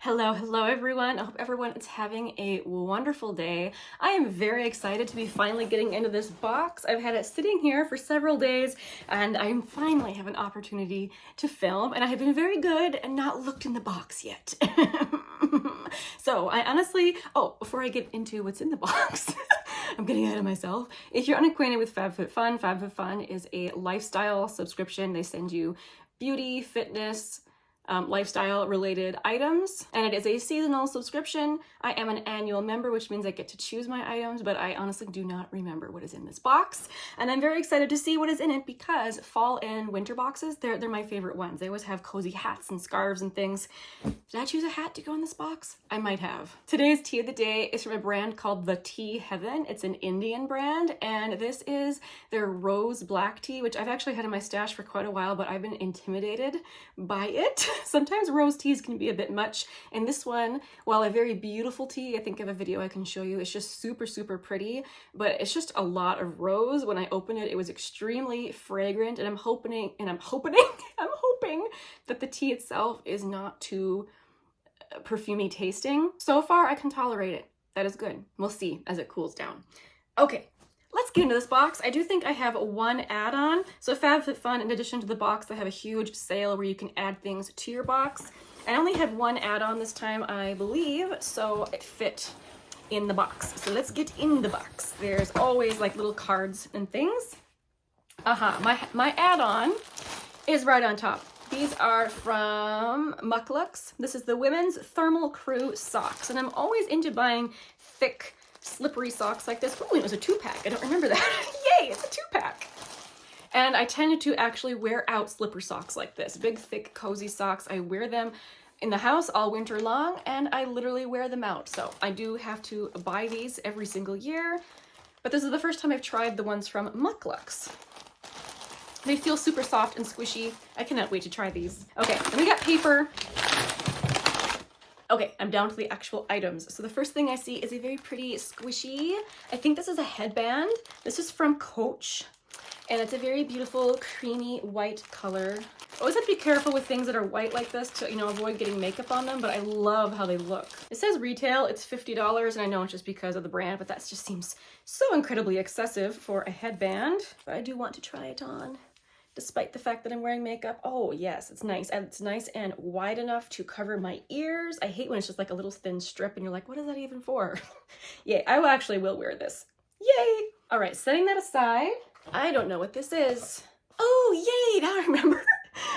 Hello everyone. I hope everyone is having a wonderful day. I am very excited to be finally getting into this box. I've had it sitting here for several days and I finally have an opportunity to film, and I have been very good and not looked in the box yet. So I honestly, before I get into what's in the box, I'm getting ahead of myself. If you're unacquainted with FabFitFun, FabFitFun is a lifestyle subscription. They send you beauty, fitness, lifestyle related items, and it is a seasonal subscription. I am an annual member, which means I get to choose my items, but I honestly do not remember what is in this box, and I'm very excited to see what is in it because fall and winter boxes, they're my favorite ones. They always have cozy hats and scarves and things. Did I choose a hat to go in this box? I might have. Today's tea of the day is from a brand called The Tea Heaven. It's an Indian brand, and this is their rose black tea, which I've actually had in my stash for quite a while, but I've been intimidated by it. Sometimes rose teas can be a bit much, and this one, while a very beautiful tea, I think I have a video I can show you, it's just super pretty, but it's just a lot of rose. When I opened it, it was extremely fragrant, and I'm hoping that the tea itself is not too perfumey tasting. So far, I can tolerate it. That is good. We'll see as it cools down. Okay. Let's get into this box. I do think I have one add-on. So FabFitFun, in addition to the box, they have a huge sale where you can add things to your box. I only had one add-on this time, I believe, so it fit in the box. So let's get in the box. There's always like little cards and things. My add-on is right on top. These are from Muklux. This is the Women's Thermal Crew Socks, and I'm always into buying thick, slippery socks like this. Oh, it was a 2-pack. I don't remember that. Yay, it's a 2-pack. And I tended to actually wear out slipper socks like this. Big, thick, cozy socks. I wear them in the house all winter long, and I literally wear them out. So I do have to buy these every single year. But this is the first time I've tried the ones from Muklux. They feel super soft and squishy. I cannot wait to try these. Okay, then we got paper. Okay, I'm down to the actual items. So the first thing I see is a very pretty squishy, I think this is a headband. This is from Coach, and it's a very beautiful creamy white color. Always have to be careful with things that are white like this to, avoid getting makeup on them, but I love how they look. It says retail, it's $50, and I know it's just because of the brand, but that just seems so incredibly excessive for a headband. But I do want to try it on, despite the fact that I'm wearing makeup. Oh yes, it's nice. And it's nice and wide enough to cover my ears. I hate when it's just like a little thin strip and you're like, what is that even for? Yay, I actually will wear this. Yay! All right, setting that aside, I don't know what this is. Oh, yay, now I remember.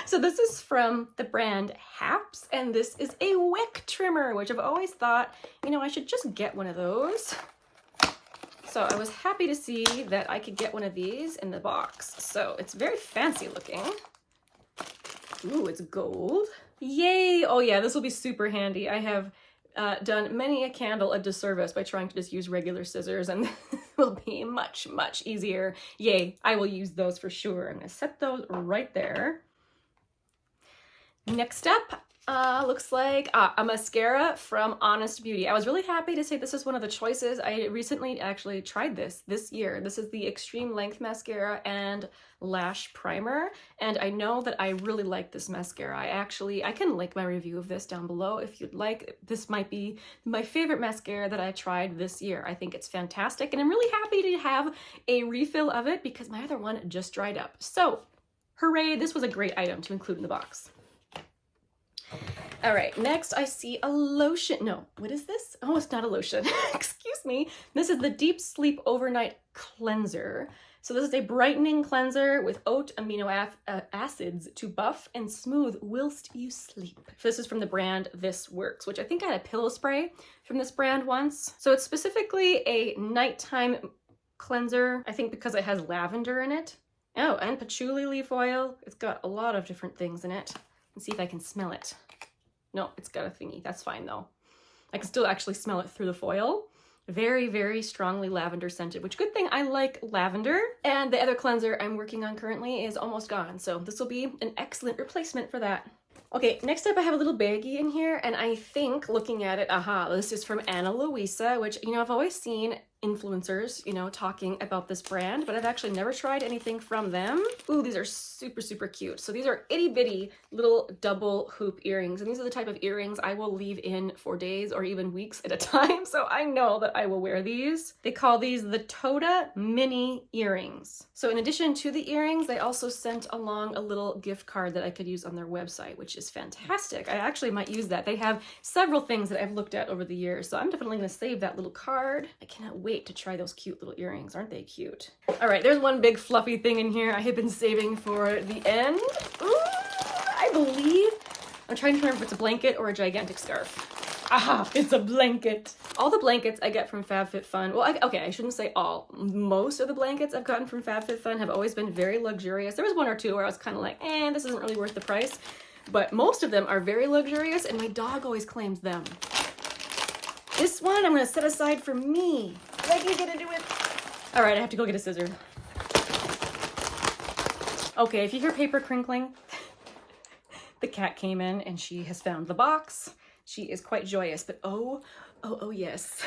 So this is from the brand Haps, and this is a wick trimmer, which I've always thought, I should just get one of those. So I was happy to see that I could get one of these in the box. So it's very fancy looking. Ooh, it's gold. Yay! Oh yeah, this will be super handy. I have done many a candle a disservice by trying to just use regular scissors, and this will be much easier. Yay, I will use those for sure. I'm gonna set those right there. Next up, looks like a mascara from Honest Beauty. I was really happy to say this is one of the choices. I recently actually tried this year. This is the Extreme Length Mascara and Lash Primer, and I know that I really like this mascara. I can link my review of this down below if you'd like. This might be my favorite mascara that I tried this year. I think it's fantastic, and I'm really happy to have a refill of it because my other one just dried up. So, hooray, this was a great item to include in the box. All right, next I see a lotion. No, what is this? Oh, it's not a lotion. Excuse me. This is the Deep Sleep Overnight Cleanser. So this is a brightening cleanser with oat amino acids to buff and smooth whilst you sleep. This is from the brand This Works, which I think I had a pillow spray from this brand once. So it's specifically a nighttime cleanser, I think because it has lavender in it. Oh, and patchouli leaf oil. It's got a lot of different things in it. Let's see if I can smell it. No, it's got a thingy. That's fine though. I can still actually smell it through the foil. Very strongly lavender scented, which good thing I like lavender. And the other cleanser I'm working on currently is almost gone. So this will be an excellent replacement for that. Okay, next up I have a little baggie in here, and I think looking at it, this is from Ana Luisa, which, I've always seen influencers, you know, talking about this brand, but I've actually never tried anything from them. Ooh, these are super, super cute. So these are itty bitty little double hoop earrings. And these are the type of earrings I will leave in for days or even weeks at a time. So I know that I will wear these. They call these the Toda Mini earrings. So in addition to the earrings, they also sent along a little gift card that I could use on their website, which is fantastic. I actually might use that. They have several things that I've looked at over the years. So I'm definitely going to save that little card. I cannot wait to try those cute little earrings. Aren't they cute? All right, there's one big fluffy thing in here I have been saving for the end. Ooh, I believe, I'm trying to remember if it's a blanket or a gigantic scarf. Aha, it's a blanket. All the blankets I get from FabFitFun, well, okay, I shouldn't say all. Most of the blankets I've gotten from FabFitFun have always been very luxurious. There was one or two where I was kind of like, this isn't really worth the price. But most of them are very luxurious, and my dog always claims them. This one I'm gonna set aside for me. What are you gonna do with? All right, I have to go get a scissor. Okay, if you hear paper crinkling, the cat came in and she has found the box. She is quite joyous, but oh yes.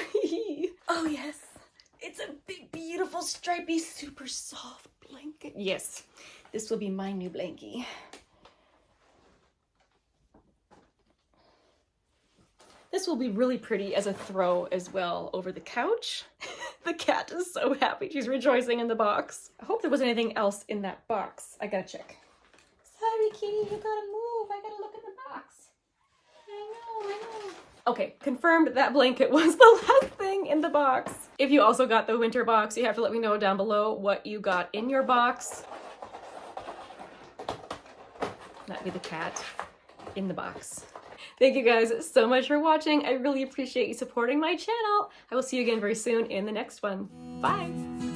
Oh yes, it's a big, beautiful, stripy, super soft blanket. Yes, this will be my new blankie. This will be really pretty as a throw as well over the couch. The cat is so happy. She's rejoicing in the box. I hope there wasn't anything else in that box. I gotta check. Sorry, kitty, you gotta move. I gotta look in the box. I know. Okay, confirmed that blanket was the last thing in the box. If you also got the winter box, you have to let me know down below what you got in your box. That'd be the cat in the box. Thank you guys so much for watching. I really appreciate you supporting my channel. I will see you again very soon in the next one. Bye.